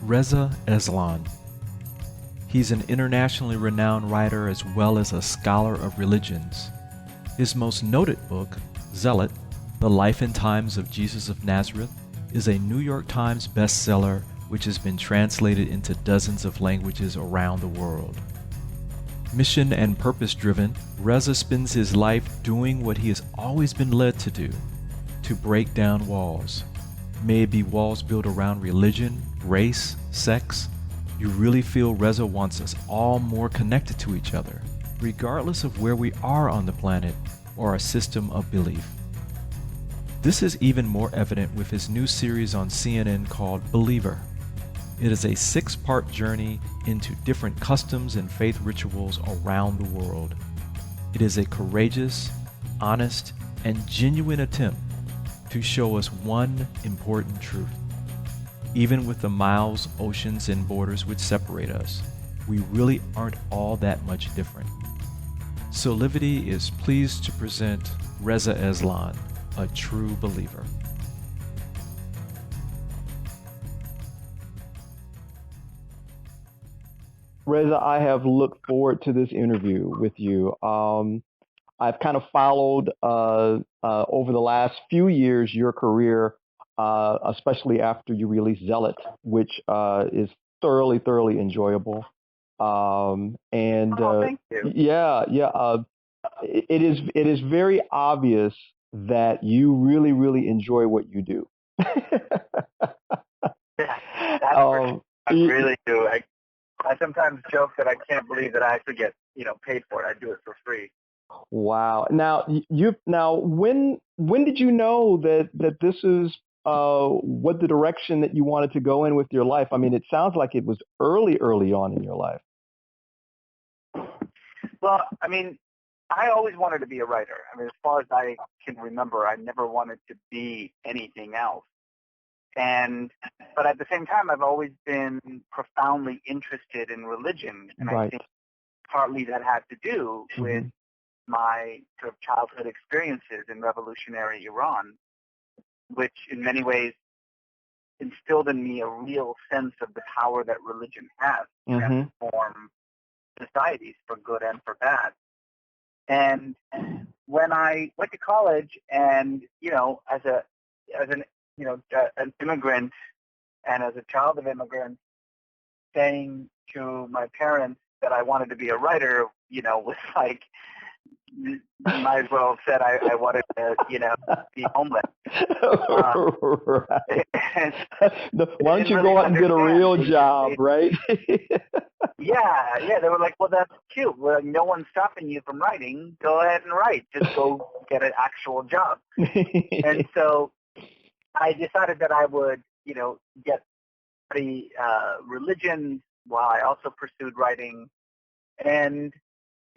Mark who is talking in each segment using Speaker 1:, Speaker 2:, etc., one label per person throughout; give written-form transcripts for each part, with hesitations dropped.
Speaker 1: Reza Aslan. He's an internationally renowned writer as well as a scholar of religions. His most noted book, Zealot, The Life and Times of Jesus of Nazareth, is a New York Times bestseller which has been translated into dozens of languages around the world. Mission and purpose-driven, Reza spends his life doing what he has always been led to do, to break down walls. May it be walls built around religion, race, sex. You really feel Reza wants us all more connected to each other, regardless of where we are on the planet or our system of belief. This is even more evident with his new series on CNN called Believer. It is a 6-part journey into different customs and faith rituals around the world. It is a courageous, honest, and genuine attempt to show us one important truth. Even with the miles, oceans, and borders which separate us, we really aren't all that much different. Solivity is pleased to present Reza Aslan, a true believer.
Speaker 2: Reza, I have looked forward to this interview with you. I've kind of followed over the last few years your career, especially after you released Zealot, which is thoroughly enjoyable. And
Speaker 3: Thank you.
Speaker 2: it is very obvious that you really enjoy what you do.
Speaker 3: Yeah, that's for sure. I really do. I sometimes joke that I can't believe that I actually get paid for it. I do it for free.
Speaker 2: Wow. Now, when did you know that this is what the direction that you wanted to go in with your life? I mean, it sounds like it was early on in your life.
Speaker 3: Well, I mean, I always wanted to be a writer. I mean, as far as I can remember, I never wanted to be anything else. But at the same time, I've always been profoundly interested in religion, and
Speaker 2: Right.
Speaker 3: I think partly that had to do with my sort of childhood experiences in revolutionary Iran, which in many ways instilled in me a real sense of the power that religion has to transform societies for good and for bad. And when I went to college, and as an immigrant, and as a child of immigrants, saying to my parents that I wanted to be a writer, was like, might as well have said I wanted to, be homeless.
Speaker 2: Why don't you go out and get a real job, right?
Speaker 3: Yeah. They were like, well, that's cute. Well, no one's stopping you from writing. Go ahead and write. Just go get an actual job. And so I decided that I would, get the religion while I also pursued writing. And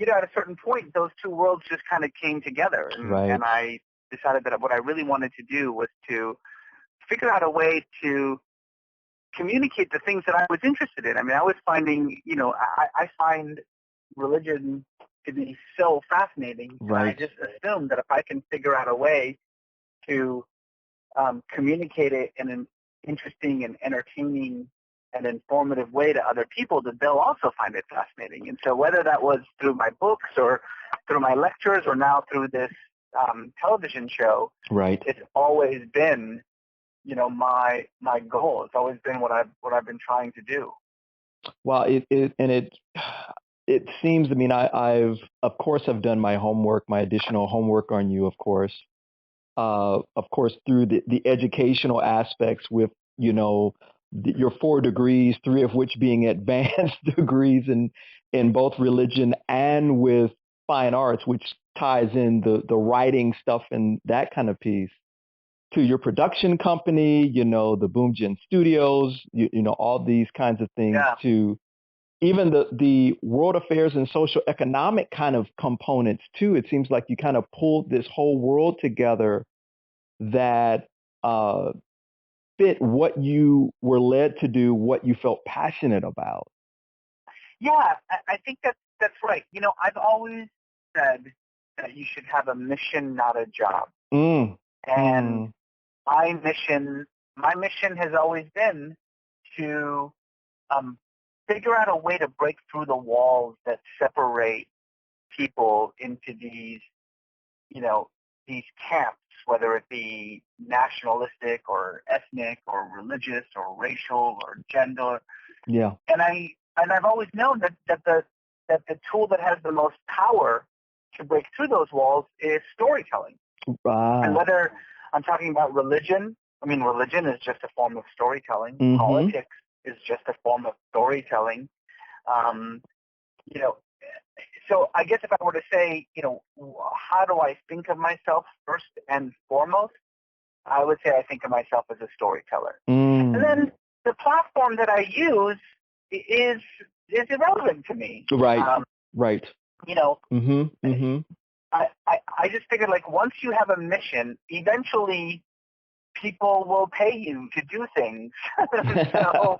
Speaker 3: at a certain point, those two worlds just kind of came together. And I decided that what I really wanted to do was to figure out a way to communicate the things that I was interested in. I mean, I was finding, I find religion to be so fascinating.
Speaker 2: Right.
Speaker 3: And I just assumed that if I can figure out a way to communicate it in an interesting and entertaining and informative way to other people, that they'll also find it fascinating. And so whether that was through my books or through my lectures or now through this television show,
Speaker 2: right,
Speaker 3: it's always been, my goal. It's always been what I've been trying to do.
Speaker 2: Well, it seems. I mean, I've of course have done my homework, my additional homework on you, of course through the educational aspects with your 4 degrees, 3 of which being advanced degrees in both religion and with fine arts, which ties in the writing stuff and that kind of piece, to your production company, the Boom Gen Studios, all these kinds of things, to even the world affairs and social economic kind of components too. It seems like you kind of pulled this whole world together that fit what you were led to do, what you felt passionate about.
Speaker 3: Yeah, I think that's right. I've always said that you should have a mission, not a job. And my mission has always been to figure out a way to break through the walls that separate people into these, these camps, whether it be nationalistic or ethnic or religious or racial or gender.
Speaker 2: Yeah.
Speaker 3: And I've always known that the tool that has the most power to break through those walls is storytelling. And whether I'm talking about religion, religion is just a form of storytelling.
Speaker 2: Mm-hmm.
Speaker 3: Politics is just a form of storytelling. So I guess if I were to say, how do I think of myself first and foremost, I would say I think of myself as a storyteller. And then the platform that I use is irrelevant to me.
Speaker 2: Right. Right.
Speaker 3: I just figured, like, once you have a mission, eventually people will pay you to do things. So,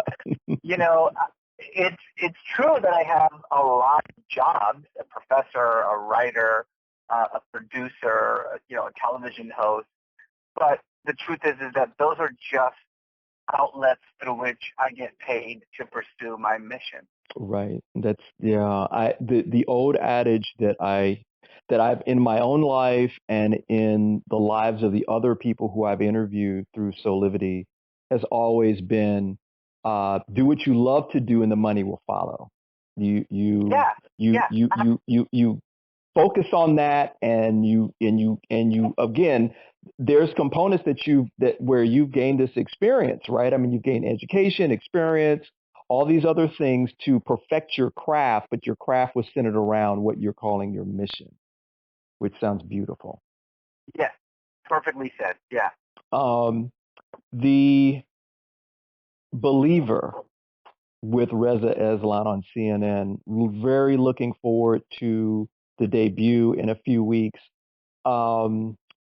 Speaker 3: it's true that I have a lot of jobs: a professor, a writer, a producer, a television host. But the truth is that those are just outlets through which I get paid to pursue my mission.
Speaker 2: Right. That's the old adage that I've in my own life and in the lives of the other people who I've interviewed through Solivity has always been do what you love to do and the money will follow. You focus on that, and you again, there's components where you've gained this experience, right? I mean, you've gained education, experience, all these other things to perfect your craft, but your craft was centered around what you're calling your mission, which sounds beautiful.
Speaker 3: Yeah, perfectly said. Yeah.
Speaker 2: The Believer with Reza Aslan on CNN. Very looking forward to the debut in a few weeks.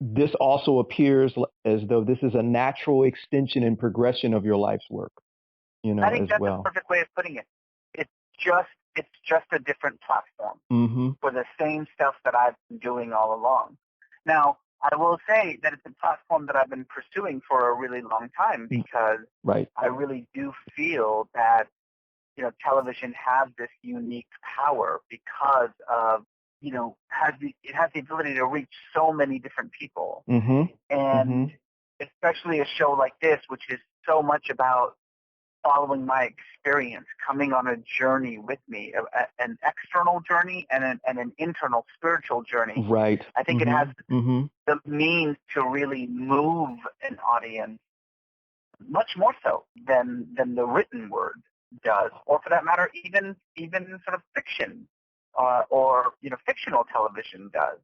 Speaker 2: This also appears as though this is a natural extension and progression of your life's work,
Speaker 3: I think
Speaker 2: as
Speaker 3: that's
Speaker 2: well.
Speaker 3: a perfect way of putting it. It's just a different platform for the same stuff that I've been doing all along. Now, I will say that it's a platform that I've been pursuing for a really long time because I really do feel that television has this unique power because of it has the ability to reach so many different people, and especially a show like this, which is so much about following my experience, coming on a journey with me, an external journey and an internal spiritual journey.
Speaker 2: Right.
Speaker 3: I think it has the means to really move an audience much more so than the written word does, or for that matter, even sort of fiction or fictional television does.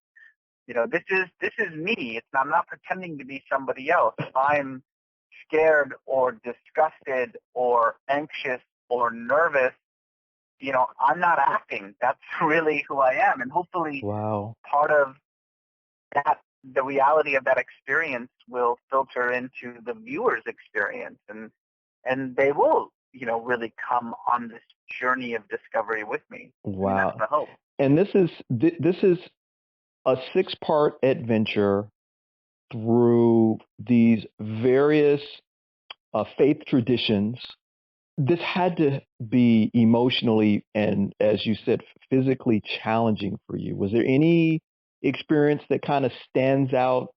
Speaker 3: This is me. I'm not pretending to be somebody else. If I'm scared or disgusted or anxious or nervous, I'm not acting. That's really who I am. And hopefully part of that, the reality of that experience will filter into the viewer's experience, and they will, really come on this journey of discovery with me.
Speaker 2: Wow.
Speaker 3: And that's the hope.
Speaker 2: And this is a 6-part adventure through these various faith traditions. This had to be emotionally and, as you said, physically challenging for you. Was there any experience that kind of stands out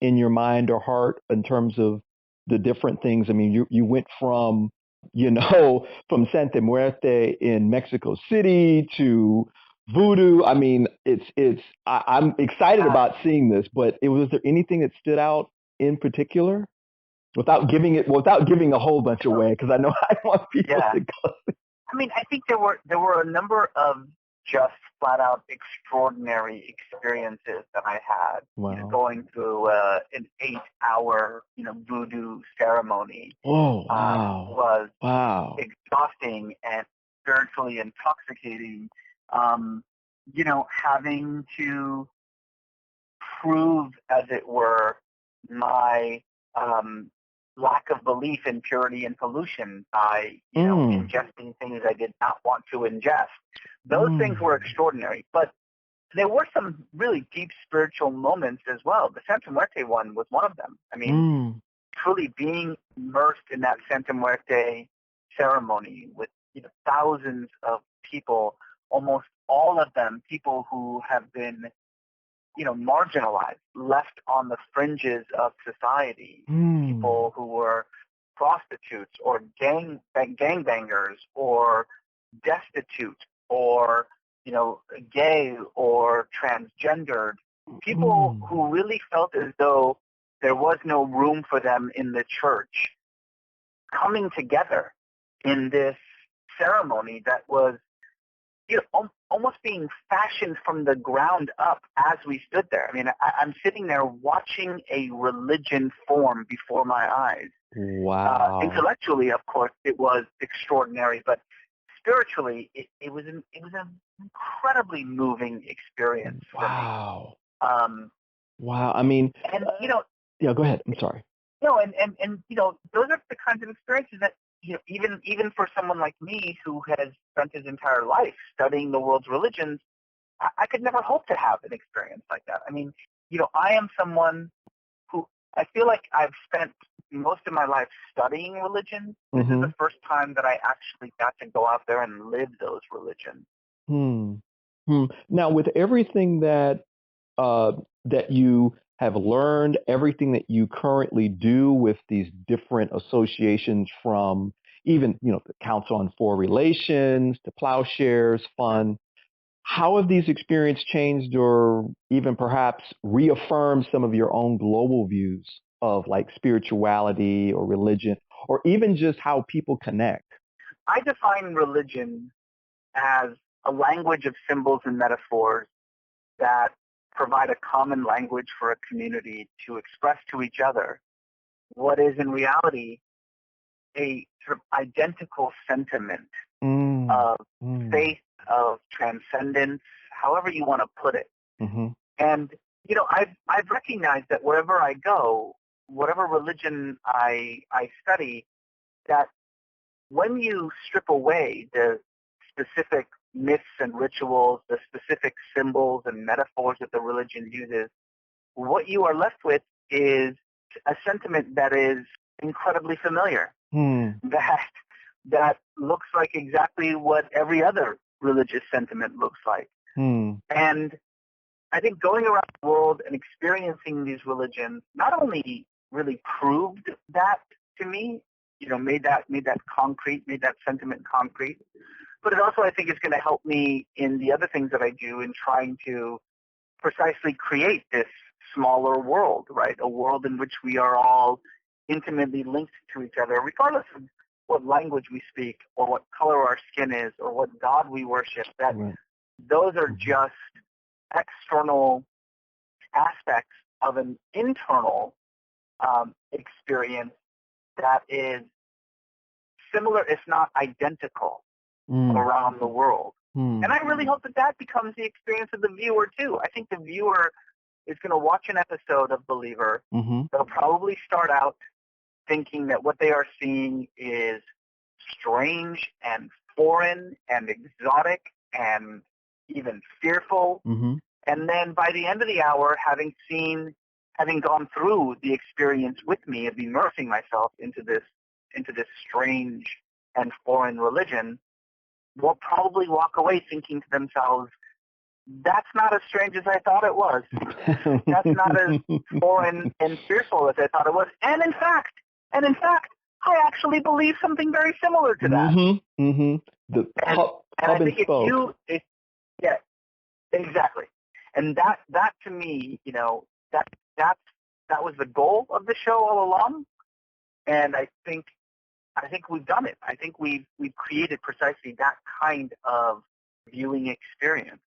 Speaker 2: in your mind or heart in terms of the different things? I mean, you went from, from Santa Muerte in Mexico City to voodoo. I mean, I'm excited about seeing this, but was there anything that stood out in particular? Without giving a whole bunch away, because I know I want people to go.
Speaker 3: I mean, I think there were a number of just flat out extraordinary experiences that I had.
Speaker 2: Wow.
Speaker 3: Going through an 8-hour voodoo ceremony was exhausting and spiritually intoxicating. Having to prove, as it were, my lack of belief in purity and pollution by ingesting things I did not want to ingest. Those things were extraordinary, but there were some really deep spiritual moments as well. The Santa Muerte one was one of them. I mean, truly being immersed in that Santa Muerte ceremony with thousands of people, almost all of them people who have been marginalized, left on the fringes of society, people who were prostitutes or gangbangers or destitute or gay or transgendered, people who really felt as though there was no room for them in the church, coming together in this ceremony that was almost being fashioned from the ground up as we stood there. I mean, I'm sitting there watching a religion form before my eyes.
Speaker 2: Wow.
Speaker 3: Intellectually, of course, it was extraordinary, but spiritually, it was an incredibly moving experience.
Speaker 2: Wow.
Speaker 3: For me.
Speaker 2: Wow. I mean,
Speaker 3: and
Speaker 2: yeah, go ahead. I'm sorry.
Speaker 3: And those are the kinds of experiences that even for someone like me who has spent his entire life studying the world's religions, I could never hope to have an experience like that. I mean, I am someone who I feel like I've spent most of my life studying religion. This is the first time that I actually got to go out there and live those religions.
Speaker 2: Now, with everything that you have learned, everything that you currently do with these different associations, from even the Council on Foreign Relations to Plowshares Fund, how have these experiences changed or even perhaps reaffirmed some of your own global views of like spirituality or religion, or even just how people connect?
Speaker 3: I define religion as a language of symbols and metaphors that provide a common language for a community to express to each other what is in reality a sort of identical sentiment of faith, of transcendence, however you want to put it. And I've recognized that wherever I go, whatever religion I study, that when you strip away the specific myths and rituals, the specific symbols and metaphors that the religion uses, what you are left with is a sentiment that is incredibly familiar, that looks like exactly what every other religious sentiment looks like. And I think going around the world and experiencing these religions not only really proved that to me, made that concrete, made that sentiment concrete, but it also, I think, is going to help me in the other things that I do in trying to precisely create this smaller world, right? A world in which we are all intimately linked to each other, regardless of what language we speak or what color our skin is or what God we worship. That those are just external aspects of an internal experience that is similar, if not identical, around the world. And I really hope that becomes the experience of the viewer too. I think the viewer is going to watch an episode of Believer. They'll probably start out thinking that what they are seeing is strange and foreign and exotic and even fearful. And then by the end of the hour, having gone through the experience with me of immersing myself into this strange and foreign religion, will probably walk away thinking to themselves, that's not as strange as I thought it was. That's not as foreign and fearful as I thought it was. And in fact, I actually believe something very similar to that. And I think yeah, exactly. And that to me, that was the goal of the show all along. And I think we've done it. I think we've created precisely that kind of viewing experience.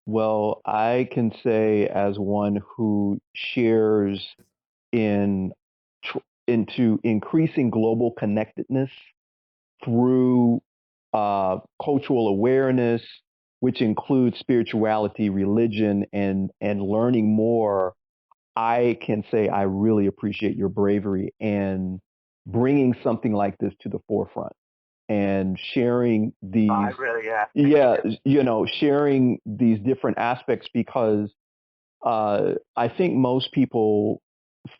Speaker 2: Well, I can say, as one who shares into increasing global connectedness through cultural awareness, which includes spirituality, religion, and learning more, I can say I really appreciate your bravery and bringing something like this to the forefront and sharing these. Sharing these different aspects, because I think most people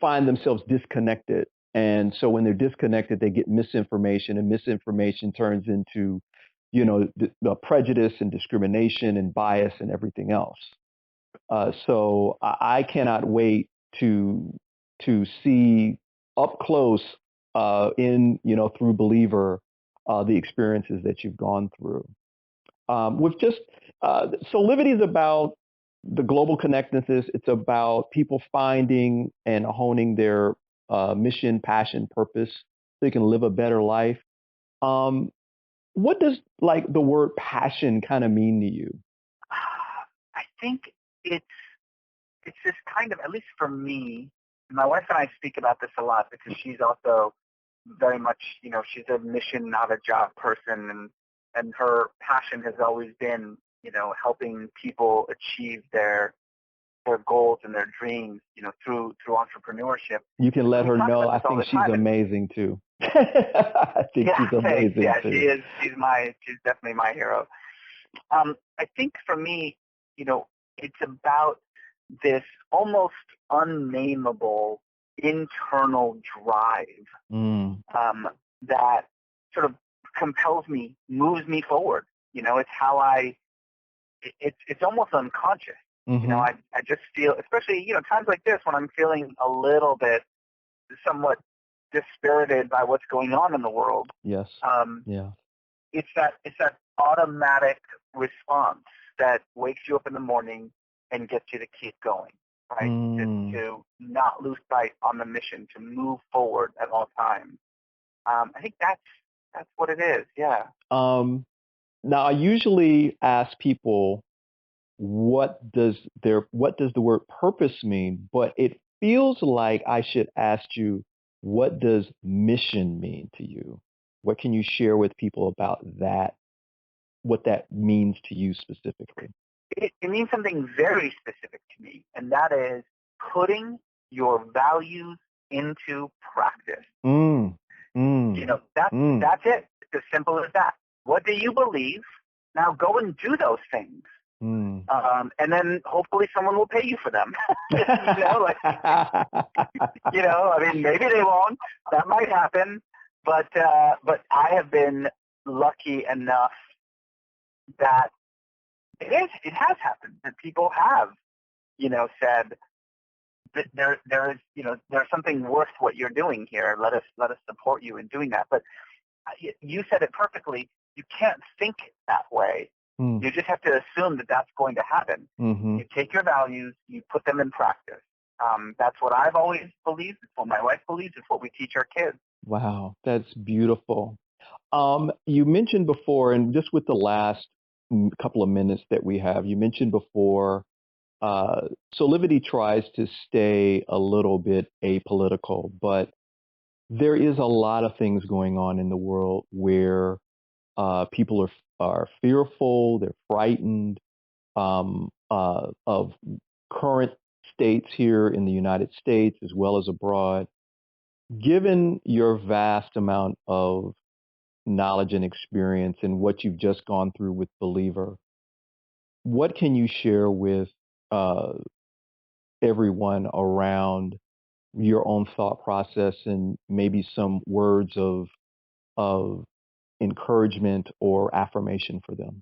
Speaker 2: find themselves disconnected And so when they're disconnected, they get misinformation, and misinformation turns into, the prejudice and discrimination and bias and everything else. So I cannot wait to see up close through Believer the experiences that you've gone through. With just so Livity is about the global connectedness. It's about people finding and honing their mission, passion, purpose, so they can live a better life. Um, what does like the word passion kind of mean to you?
Speaker 3: I think it's this kind of, at least for me, my wife and I speak about this a lot because she's also very much, she's a mission, not a job person, and her passion has always been, helping people achieve their goals and their dreams, through entrepreneurship.
Speaker 2: You can let her know. I think she's amazing too. I think she's amazing too.
Speaker 3: She is. She's definitely my hero. I think for me, it's about this almost unnameable internal drive that sort of compels me, moves me forward. It's how it's almost unconscious.
Speaker 2: Mm-hmm.
Speaker 3: I just feel, especially, times like this when I'm feeling a little bit somewhat dispirited by what's going on in the world.
Speaker 2: Yes.
Speaker 3: Yeah. It's that automatic response that wakes you up in the morning and gets you to keep going, right? To not lose sight on the mission, to move forward at all times. I think that's what it is. Yeah.
Speaker 2: Now I usually ask people what does the word purpose mean, but it feels like I should ask you, what does mission mean to you? What can you share with people about that? What that means to you specifically?
Speaker 3: It means something very specific to me, and that is putting your values into practice. That's it. It's as simple as that. What do you believe? Now go and do those things. And then hopefully someone will pay you for them. Maybe they won't. That might happen. But I have been lucky enough that it has happened, that people have, said that there is, there's something worth what you're doing here. Let us support you in doing that. But you said it perfectly. You can't think that way. You just have to assume that that's going to happen. You take your values, you put them in practice. That's what I've always believed. It's what my wife believes. It's what we teach our kids.
Speaker 2: Wow, that's beautiful. You mentioned before, and just with the last couple of minutes that we have, you mentioned before, so Livity tries to stay a little bit apolitical, but there is a lot of things going on in the world where people are fearful, they're frightened of current states here in the United States as well as abroad. Given your vast amount of knowledge and experience and what you've just gone through with Believer, what can you share with everyone around your own thought process and maybe some words of encouragement or affirmation for them?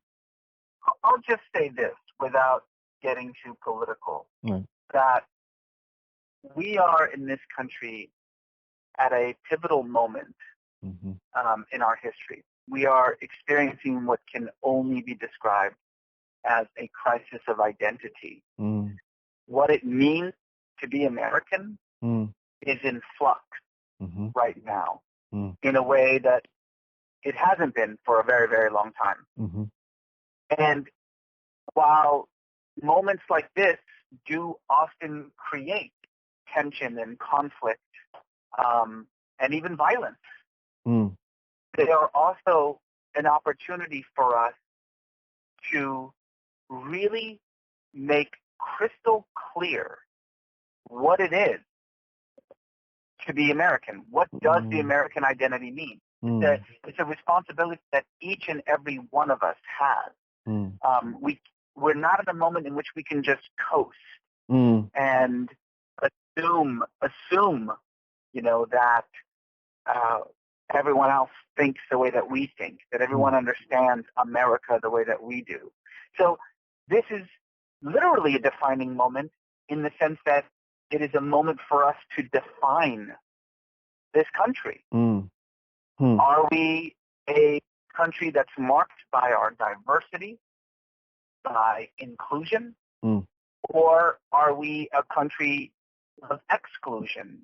Speaker 3: I'll just say this without getting too political,
Speaker 2: Right.
Speaker 3: that we are in this country at a pivotal moment in our history. We are experiencing what can only be described as a crisis of identity. What it means to be American is in flux right now in a way that it hasn't been for a very, very long time. And while moments like this do often create tension and conflict and even violence, they are also an opportunity for us to really make crystal clear what it is to be American. What does the American identity mean? It's a responsibility that each and every one of us has. We're not in a moment in which we can just coast and assume, that everyone else thinks the way that we think, that everyone understands America the way that we do. So this is literally a defining moment in the sense that it is a moment for us to define this country. Are we a country that's marked by our diversity, by inclusion, or are we a country of exclusion,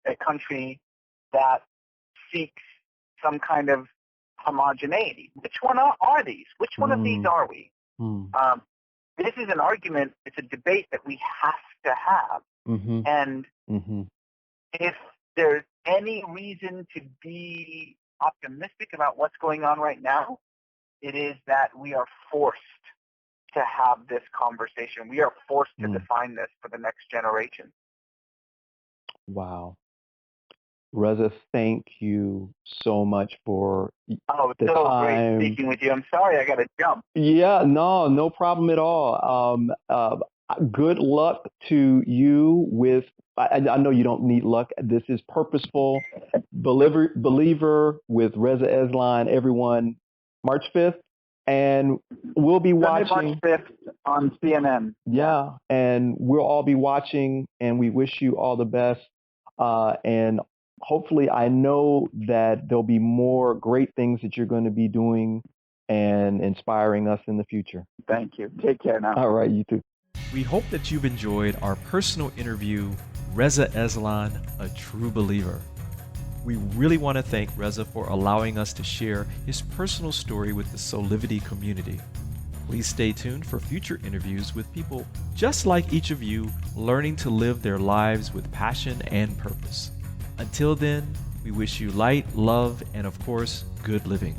Speaker 3: a country that seeks some kind of homogeneity? Which one are these? Which one of these are we? This is an argument, it's a debate that we have to have. And if there's any reason to be optimistic about what's going on right now, it is that we are forced to have this conversation. We are forced to define this for the next generation.
Speaker 2: Wow. Reza, thank you so much for the
Speaker 3: so
Speaker 2: time.
Speaker 3: Great speaking with you. I'm sorry I got to jump.
Speaker 2: Yeah, no problem at all. Good luck to you with, I know you don't need luck. This is Purposeful Believer with Reza Aslan, everyone, March 5th. And we'll be watching.
Speaker 3: March 5th on CNN.
Speaker 2: Yeah, and we'll all be watching, and we wish you all the best. And hopefully, I know that there'll be more great things that you're going to be doing and inspiring us in the future.
Speaker 3: Thank you. Take care now.
Speaker 2: All right, you too.
Speaker 1: We hope that you've enjoyed our personal interview, Reza Aslan, a true believer. We really want to thank Reza for allowing us to share his personal story with the Solivity community. Please stay tuned for future interviews with people just like each of you, learning to live their lives with passion and purpose. Until then, we wish you light, love, and of course, good living.